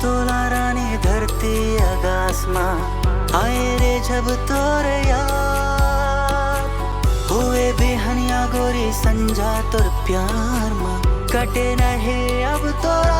तोला रानी धरती आकाशમાં आए रे जब तोरे यार हुए बेहनिया गोरी संजा तोर प्यार में कटे रहे अब तोरा